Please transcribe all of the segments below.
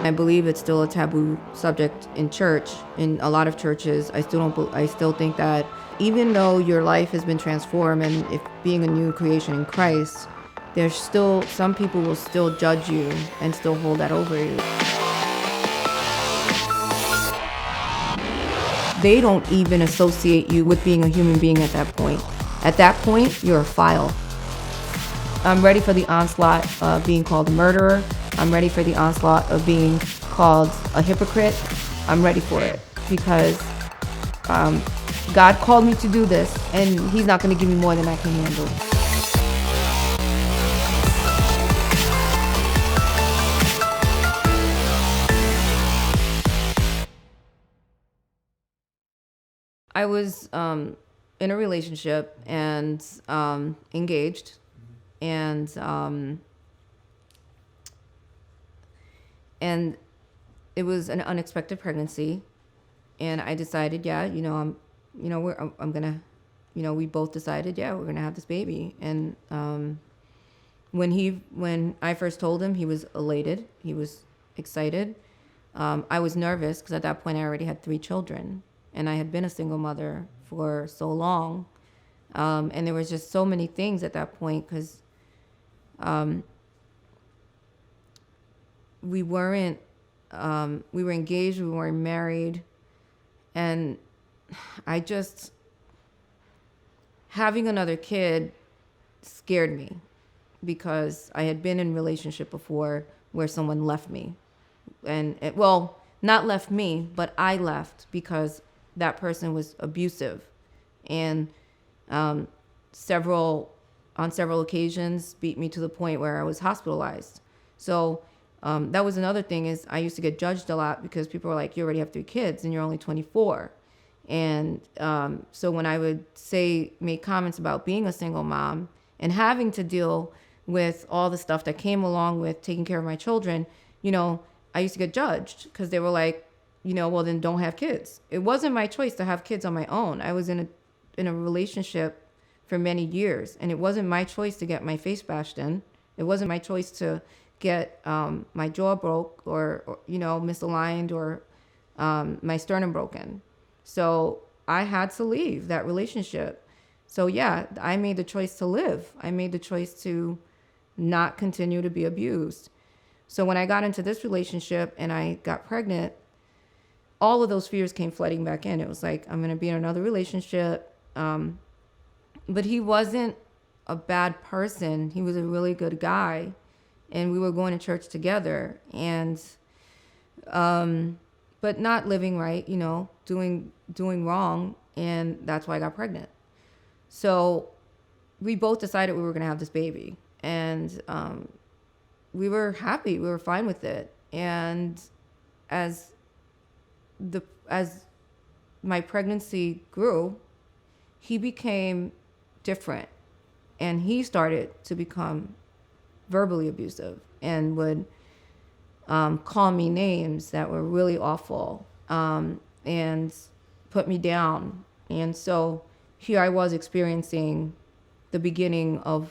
I believe it's still a taboo subject in church. In a lot of churches, I still think that even though your life has been transformed and if being a new creation in Christ, there's still some people will still judge you and still hold that over you. They don't even associate you with being a human being at that point. At that point, you're a file. I'm ready for the onslaught of being called a murderer. I'm ready for the onslaught of being called a hypocrite. I'm ready for it because God called me to do this, and He's not going to give me more than I can handle. I was in a relationship and engaged, and it was an unexpected pregnancy, and I decided, we both decided, we're gonna have this baby. And when I first told him, he was elated, he was excited. I was nervous because at that point I already had 3 children, and I had been a single mother for so long, and there was just so many things at that point because we were engaged, we weren't married, and having another kid scared me because I had been in a relationship before where someone left me, and not left me, but I left because that person was abusive, and on several occasions beat me to the point where I was hospitalized. So that was another thing is I used to get judged a lot because people were like, you already have 3 kids and you're only 24. And so when I would make comments about being a single mom and having to deal with all the stuff that came along with taking care of my children, I used to get judged because they were like, well, then don't have kids. It wasn't my choice to have kids on my own. I was in a relationship for many years, and it wasn't my choice to get my face bashed in. It wasn't my choice to get my jaw broke or misaligned or my sternum broken. So I had to leave that relationship. So I made the choice to live. I made the choice to not continue to be abused. So when I got into this relationship and I got pregnant, all of those fears came flooding back in. It was like, I'm going to be in another relationship. But he wasn't a bad person. He was a really good guy. And we were going to church together. And, but not living right, doing wrong. And that's why I got pregnant. So we both decided we were going to have this baby. And we were happy. We were fine with it. And as my pregnancy grew, he became different, and he started to become verbally abusive and would call me names that were really awful, and put me down. And so here I was experiencing the beginning of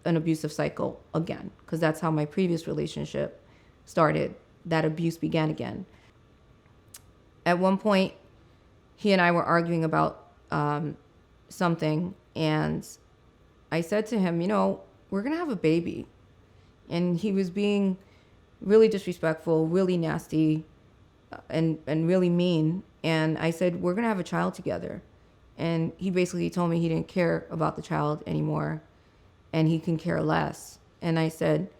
an abusive cycle again, because that's how my previous relationship started. That abuse began again. At one point, he and I were arguing about something, and I said to him, we're going to have a baby. And he was being really disrespectful, really nasty, and really mean. And I said, we're going to have a child together. And he basically told me he didn't care about the child anymore, and he can care less. And I said,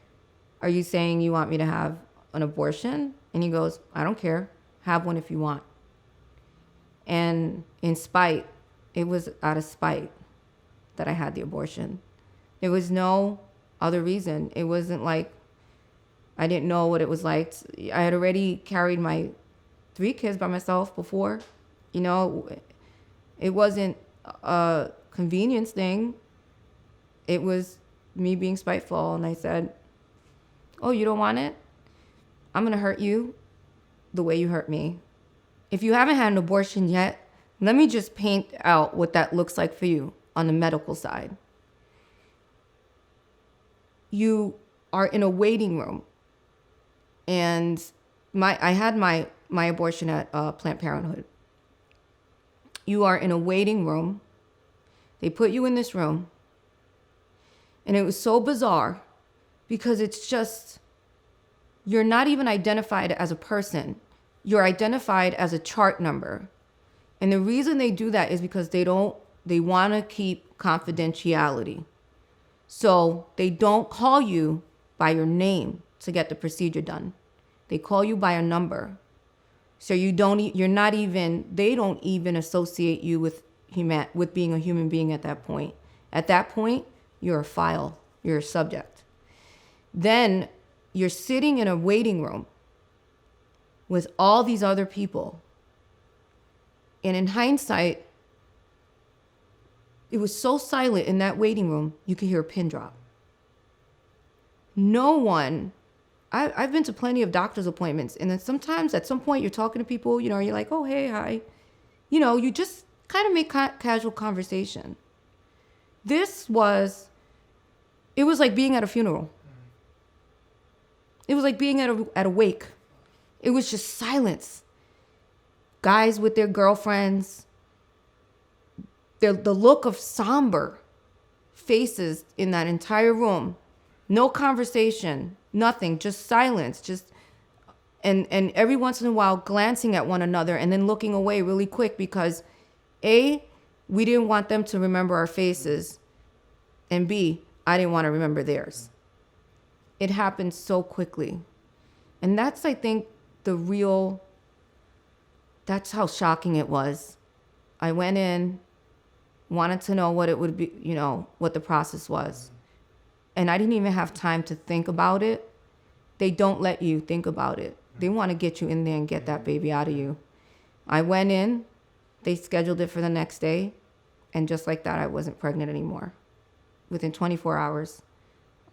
are you saying you want me to have an abortion? And he goes, I don't care. Have one if you want. And it was out of spite that I had the abortion. There was no other reason. It wasn't like I didn't know what it was like. I had already carried my 3 kids by myself before. It wasn't a convenience thing. It was me being spiteful. And I said, oh, you don't want it? I'm going to hurt you the way you hurt me. If you haven't had an abortion yet, let me just paint out what that looks like for you on the medical side. You are in a waiting room And I had my abortion at Planned Parenthood. You are in a waiting room. They put you in this room. And it was so bizarre because it's just, you're not even identified as a person. You're identified as a chart number. And the reason they do that is because they want to keep confidentiality. So they don't call you by your name to get the procedure done. They call you by a number. So they don't even associate you with being a human being at that point. At that point, you're a file, you're a subject. Then you're sitting in a waiting room with all these other people. And in hindsight, it was so silent in that waiting room, you could hear a pin drop. No one, I've been to plenty of doctor's appointments, and then sometimes at some point you're talking to people, you're like, oh, hey, hi. You just kind of make casual conversation. It was like being at a funeral. It was like being at a wake. It was just silence. Guys with their girlfriends. The look of somber faces in that entire room. No conversation, nothing, just silence. And every once in a while glancing at one another and then looking away really quick because A, we didn't want them to remember our faces, and B, I didn't want to remember theirs. It happened so quickly. And that's, I think, that's how shocking it was. I went in, wanted to know what it would be, what the process was. And I didn't even have time to think about it. They don't let you think about it. They want to get you in there and get that baby out of you. I went in, they scheduled it for the next day, and just like that, I wasn't pregnant anymore. Within 24 hours,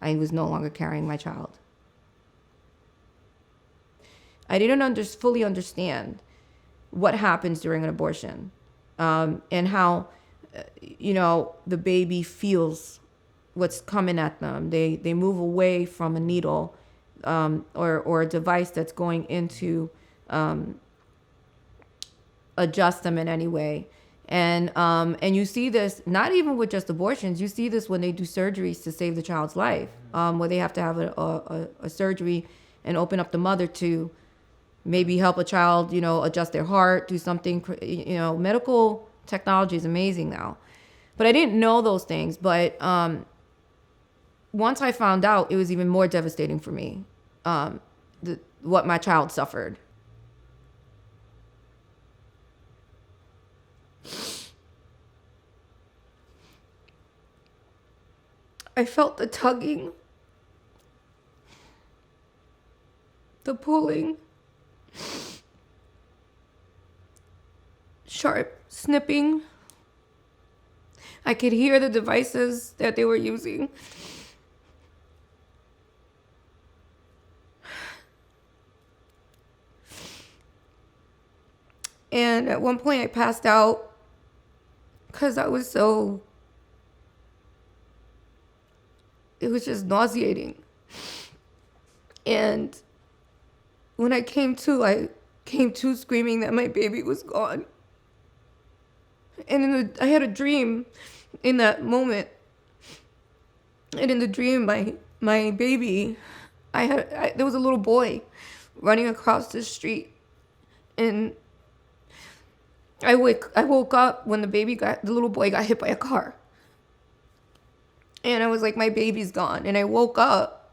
I was no longer carrying my child. I didn't fully understand what happens during an abortion, and how, the baby feels what's coming at them. They move away from a needle or a device that's going into adjust them in any way. And you see this not even with just abortions. You see this when they do surgeries to save the child's life, where they have to have a surgery and open up the mother to maybe help a child, adjust their heart, do something. Medical technology is amazing now. But I didn't know those things. But once I found out, it was even more devastating for me, what my child suffered. I felt the tugging, the pulling, sharp snipping. I could hear the devices that they were using. And at one point I passed out because it was just nauseating. And when I came to screaming that my baby was gone. And I had a dream in that moment. And in the dream, my baby, there was a little boy running across the street. And I woke up when the little boy got hit by a car. And I was like, my baby's gone. And I woke up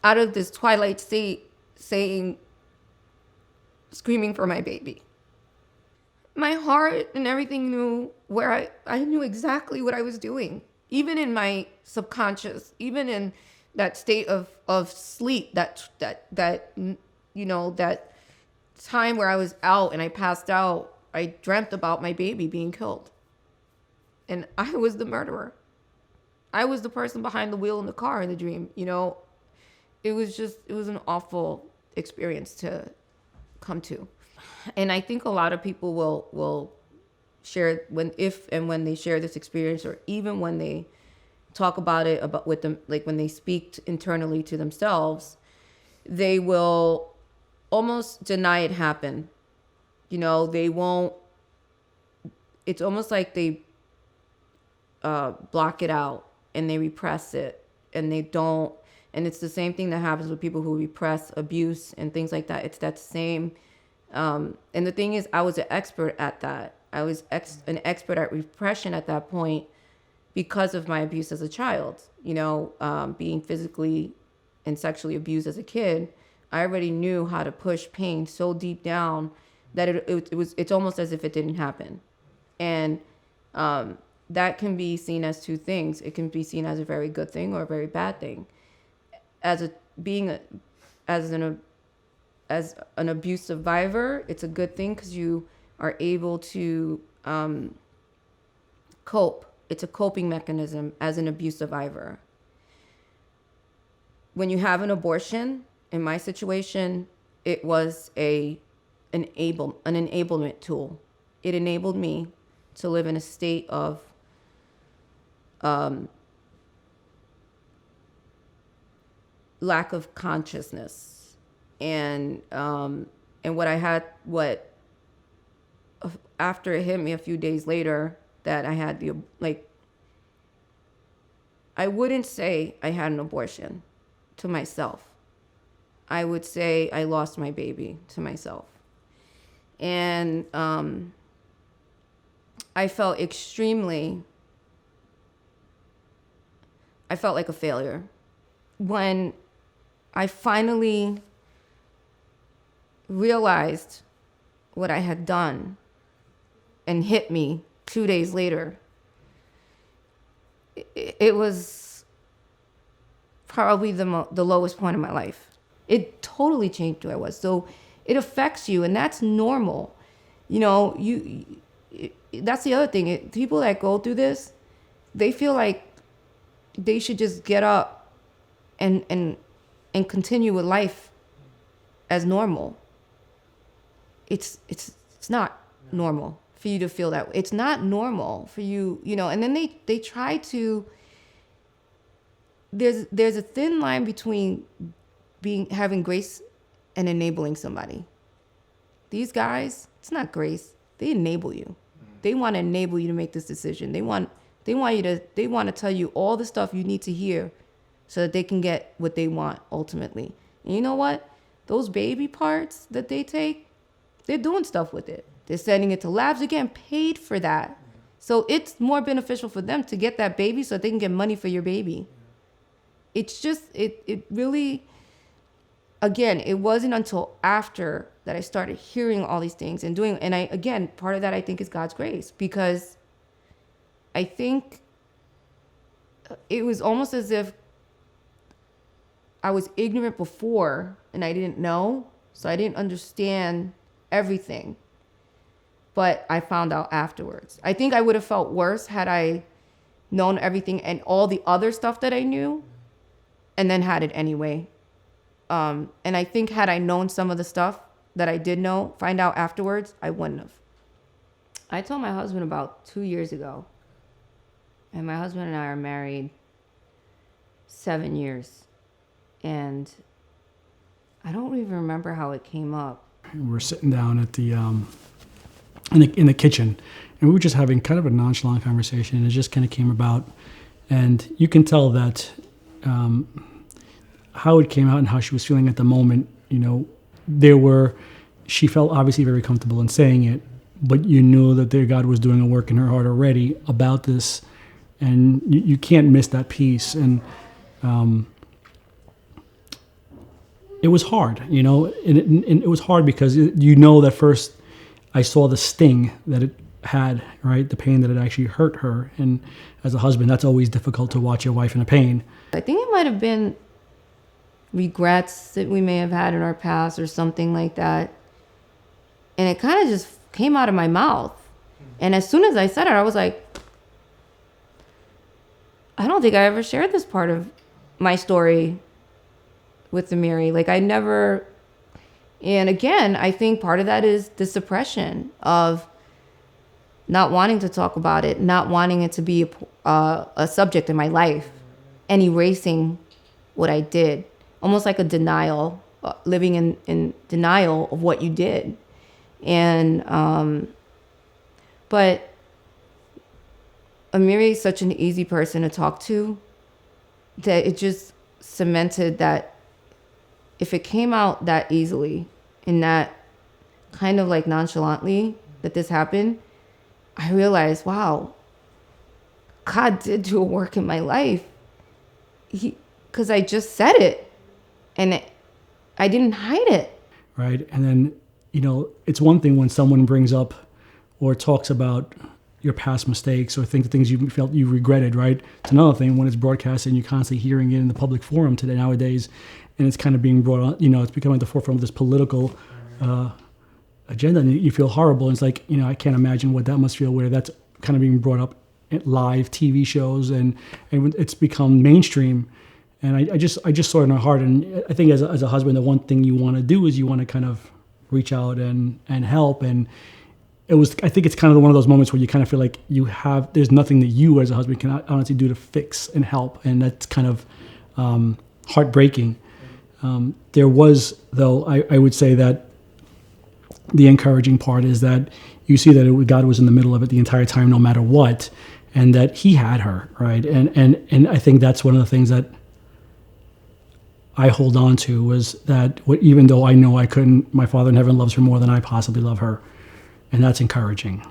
out of this twilight state screaming for my baby. My heart and everything knew where I knew exactly what I was doing. Even in my subconscious, even in that state of sleep, that time where I was out and I passed out, I dreamt about my baby being killed. And I was the murderer. I was the person behind the wheel in the car in the dream. It was an awful experience to come to. And I think a lot of people will share when they share this experience, or even when they talk about it with them, like when they speak internally to themselves, they will almost deny it happened. They won't. It's almost like they block it out and they repress it, and they don't. And it's the same thing that happens with people who repress abuse and things like that. It's that same. And the thing is, I was an expert at that. I was an expert at repression at that point because of my abuse as a child. Being physically and sexually abused as a kid, I already knew how to push pain so deep down that it's almost as if it didn't happen. And that can be seen as two things. It can be seen as a very good thing or a very bad thing. As an abuse survivor, it's a good thing because you are able to cope. It's a coping mechanism as an abuse survivor. When you have an abortion, in my situation, it was an enablement tool. It enabled me to live in a state of lack of consciousness, and after it hit me a few days later that I had I wouldn't say I had an abortion to myself. I would say I lost my baby to myself. And I felt like a failure. When I finally realized what I had done and hit me 2 days later, it was probably the lowest point of my life. It totally changed who I was. So it affects you, and that's normal. That's the other thing. People that go through this, they feel like they should just get up and continue with life as normal. It's not normal for you to feel that way. It's not normal for you, and then they try to. There's a thin line between having grace and enabling somebody. These guys, it's not grace. They enable you. They want to enable you to make this decision. They want to tell you all the stuff you need to hear so that they can get what they want ultimately. And you know what? Those baby parts that they take, they're doing stuff with it. They're sending it to labs. They're getting paid for that. So it's more beneficial for them to get that baby so that they can get money for your baby. It's just, it really, again, it wasn't until after that I started hearing all these things and doing, part of that I think is God's grace, because I think it was almost as if I was ignorant before and I didn't know, so I didn't understand everything. But I found out afterwards. I think I would have felt worse had I known everything and all the other stuff that I knew and then had it anyway. And I think had I known some of the stuff that I did know, find out afterwards, I wouldn't have. I told my husband about 2 years ago. And my husband and I are married 7 years. And I don't even remember how it came up. We're sitting down at the in the kitchen, and we were just having kind of a nonchalant conversation, and it just kind of came about. And you can tell that how it came out and how she was feeling at the moment, she felt obviously very comfortable in saying it, but you knew that God was doing a work in her heart already about this, and you can't miss that piece. And it was hard, and it was hard because that first I saw the sting that it had, right? The pain that it actually hurt her. And as a husband, that's always difficult to watch your wife in a pain. I think it might have been regrets that we may have had in our past or something like that. And it kind of just came out of my mouth. And as soon as I said it, I was like, I don't think I ever shared this part of my story with Amiri. Like I never, and again, I think part of that is the suppression of not wanting to talk about it, not wanting it to be a subject in my life, and erasing what I did. Almost like a denial living in denial of what you did. And, but Amiri is such an easy person to talk to that it just cemented that if it came out that easily and that kind of like nonchalantly that this happened, I realized, wow, God did do a work in my life. Because I just said it and I didn't hide it. Right. And then, it's one thing when someone brings up or talks about your past mistakes or think the things you felt you regretted, right? It's another thing when it's broadcasted and you're constantly hearing it in the public forum today nowadays, and it's kind of being brought on, it's becoming at the forefront of this political agenda, and you feel horrible. And it's like, I can't imagine what that must feel where that's kind of being brought up at live TV shows and it's become mainstream. And I just saw it in my heart. And I think as a husband, the one thing you want to do is you want to kind of reach out and help. And I think it's kind of one of those moments where you kind of feel like there's nothing that you as a husband can honestly do to fix and help. And that's kind of heartbreaking. There was, though, I would say that the encouraging part is that you see that God was in the middle of it the entire time, no matter what, and that he had her, right? And I think that's one of the things that I hold on to was that even though I know I couldn't, my Father in heaven loves her more than I possibly love her. And that's encouraging.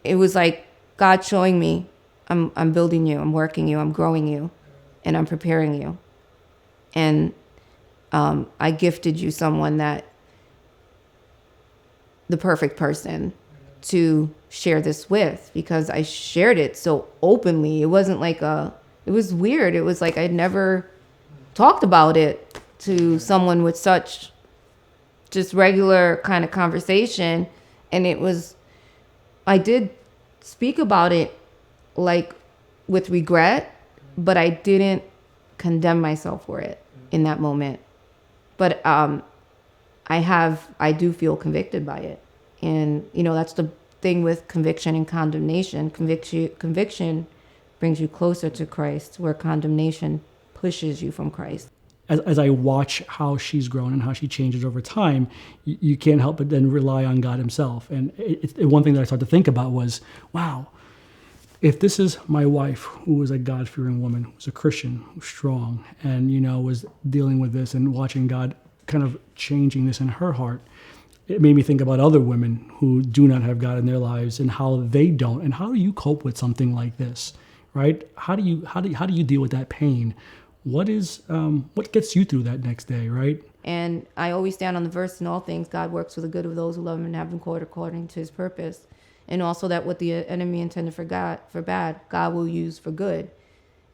It was like God showing me, I'm building you, I'm working you, I'm growing you, and I'm preparing you. And I gifted you someone the perfect person to share this with, because I shared it so openly. It wasn't like it was weird. It was like I'd never talked about it to someone with such just regular kind of conversation. And I did speak about it like with regret, but I didn't condemn myself for it in that moment. But I do feel convicted by it. And, that's the thing with conviction and condemnation. Conviction brings you closer to Christ, where condemnation pushes you from Christ. As I watch how she's grown and how she changes over time, you can't help but then rely on God himself. And one thing that I started to think about was, wow, if this is my wife, who was a God-fearing woman, who was a Christian, who's strong, and, was dealing with this and watching God kind of changing this in her heart, it made me think about other women who do not have God in their lives and how they don't. And how do you cope with something like this, right? How do you deal with that pain? What gets you through that next day, right? And I always stand on the verse, in all things, God works for the good of those who love him and have been called according to his purpose. And also that what the enemy intended for bad, God will use for good,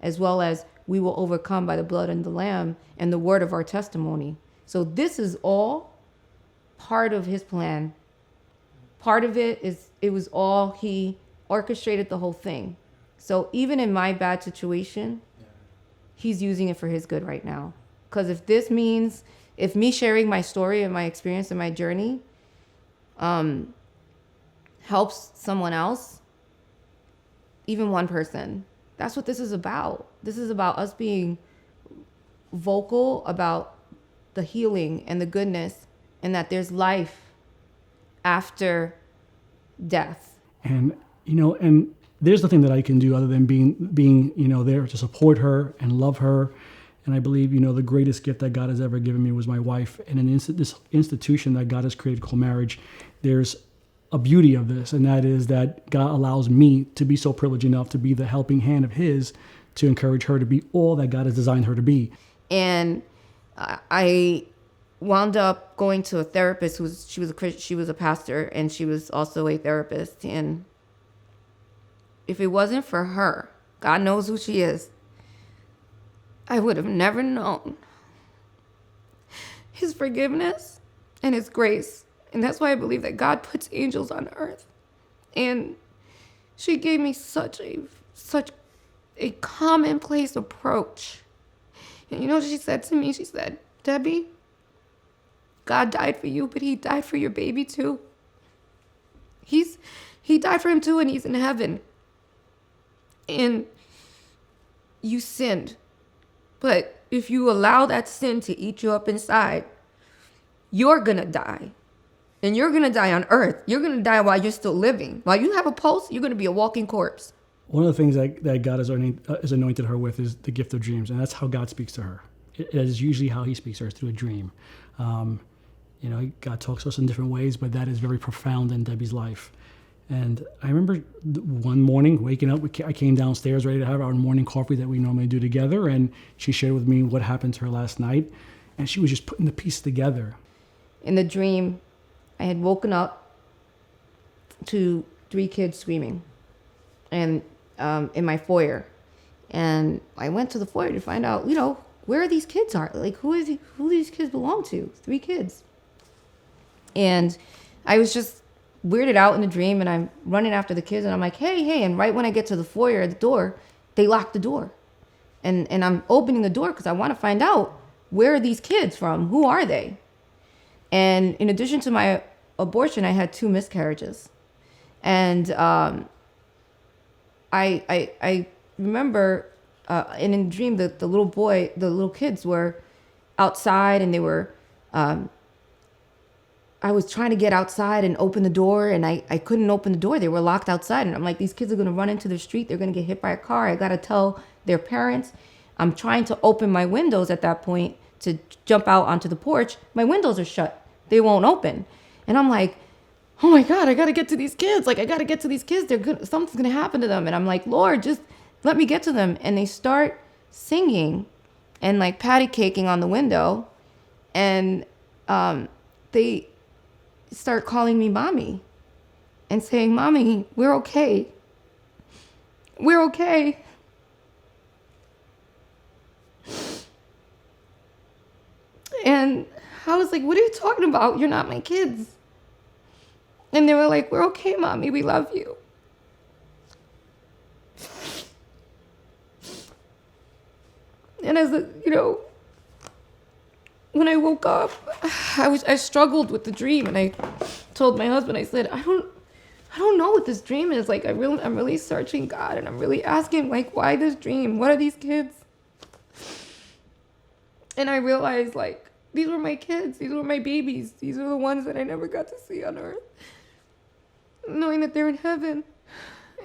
as well as we will overcome by the blood and the Lamb and the word of our testimony. So this is all part of his plan. Part of it was all, he orchestrated the whole thing. So even in my bad situation, he's using it for his good right now. Because if me sharing my story and my experience and my journey helps someone else, even one person, that's what this is about. This is about us being vocal about the healing and the goodness, and that there's life after death. And there's nothing that I can do other than being there to support her and love her. And I believe, the greatest gift that God has ever given me was my wife. And in this institution that God has created called marriage, there's a beauty of this. And that is that God allows me to be so privileged enough to be the helping hand of his, to encourage her to be all that God has designed her to be. And I wound up going to a therapist she was a pastor, and she was also a therapist. And if it wasn't for her, God knows who she is, I would have never known his forgiveness and his grace. And that's why I believe that God puts angels on earth. And she gave me such a commonplace approach. And you know what she said to me? She said, Debbie, God died for you, but he died for your baby too. He died for him too, and he's in heaven. And you sinned. But if you allow that sin to eat you up inside, you're going to die. And you're going to die on earth. You're going to die while you're still living. While you have a pulse, you're going to be a walking corpse. One of the things that God has anointed her with is the gift of dreams, and that's how God speaks to her. It is usually how he speaks to her, through a dream. God talks to us in different ways, but that is very profound in Debbie's life. And I remember one morning waking up, I came downstairs ready to have our morning coffee that we normally do together, and she shared with me what happened to her last night, and she was just putting the pieces together. In the dream, I had woken up to 3 kids screaming, and in my foyer, and I went to the foyer to find out, where these kids are. Like, who these kids belong to? 3 kids. And I was just weirded out in the dream, and I'm running after the kids, and I'm like, hey. And right when I get to the foyer, the door, they lock the door. And I'm opening the door because I want to find out, where are these kids from? Who are they? And in addition to my abortion, I had 2 miscarriages. And I remember, and in the dream, the little kids were outside, and they were, I was trying to get outside and open the door, and I couldn't open the door. They were locked outside, and I'm like, these kids are going to run into the street. They're going to get hit by a car. I got to tell their parents. I'm trying to open my windows at that point to jump out onto the porch. My windows are shut. They won't open. And I'm like, oh my God, I got to get to these kids. Like, I got to get to these kids. Something's going to happen to them. And I'm like, Lord, just let me get to them. And they start singing and like patty caking on the window. And they start calling me mommy and saying, Mommy, we're okay. We're okay. And I was like, what are you talking about? You're not my kids. And they were like, we're okay, Mommy. We love you. And when I woke up, I struggled with the dream, and I told my husband, I said, I don't know what this dream is. Like, I'm really searching God, and I'm really asking, like, why this dream? What are these kids? And I realized, like, these were my kids. These were my babies. These are the ones that I never got to see on earth. Knowing that they're in heaven,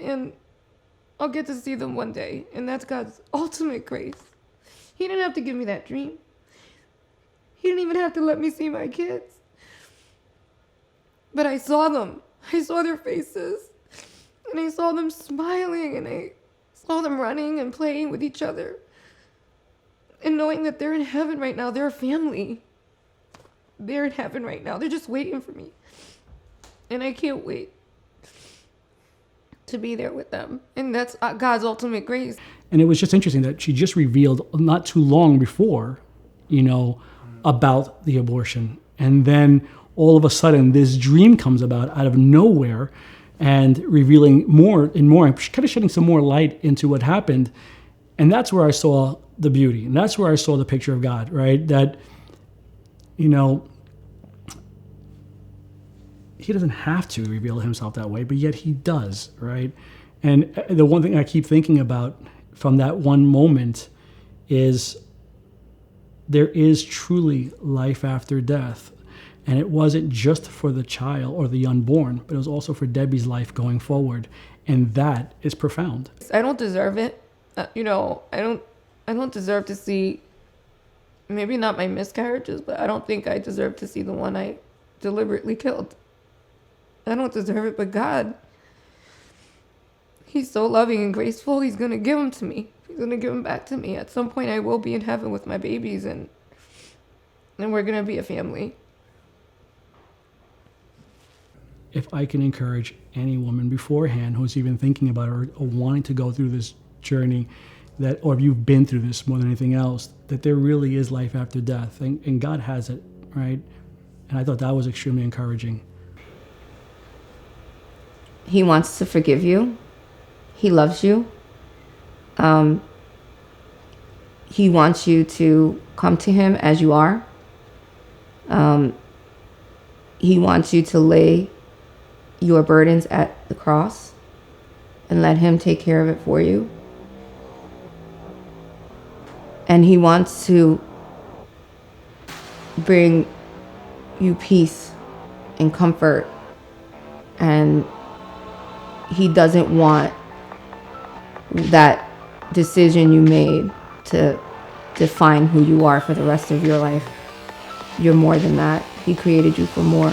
and I'll get to see them one day, and that's God's ultimate grace. He didn't have to give me that dream. He didn't even have to let me see my kids. But I saw them. I saw their faces, and I saw them smiling, and I saw them running and playing with each other. And knowing that they're in heaven right now, they're a family. They're in heaven right now. They're just waiting for me. And I can't wait to be there with them. And that's God's ultimate grace. And it was just interesting that she just revealed not too long before, about the abortion. And then all of a sudden, this dream comes about out of nowhere and revealing more and more, kind of shedding some more light into what happened. And that's where I saw the beauty. And that's where I saw the picture of God, right? That, he doesn't have to reveal himself that way, but yet he does, right? And the one thing I keep thinking about from that one moment is there is truly life after death. And it wasn't just for the child or the unborn, but it was also for Debbie's life going forward. And that is profound. I don't deserve it. I don't deserve to see, maybe not my miscarriages, but I don't think I deserve to see the one I deliberately killed. I don't deserve it, but God, he's so loving and graceful. He's going to give them to me. He's going to give them back to me. At some point, I will be in heaven with my babies, and we're going to be a family. If I can encourage any woman beforehand who's even thinking about it or wanting to go through this journey, or if you've been through this more than anything else, that there really is life after death, and God has it, right? And I thought that was extremely encouraging. He wants to forgive you. He loves you. He wants you to come to him as you are. He wants you to lay your burdens at the cross and let him take care of it for you. And he wants to bring you peace and comfort, and he doesn't want that decision you made to define who you are for the rest of your life. You're more than that. He created you for more.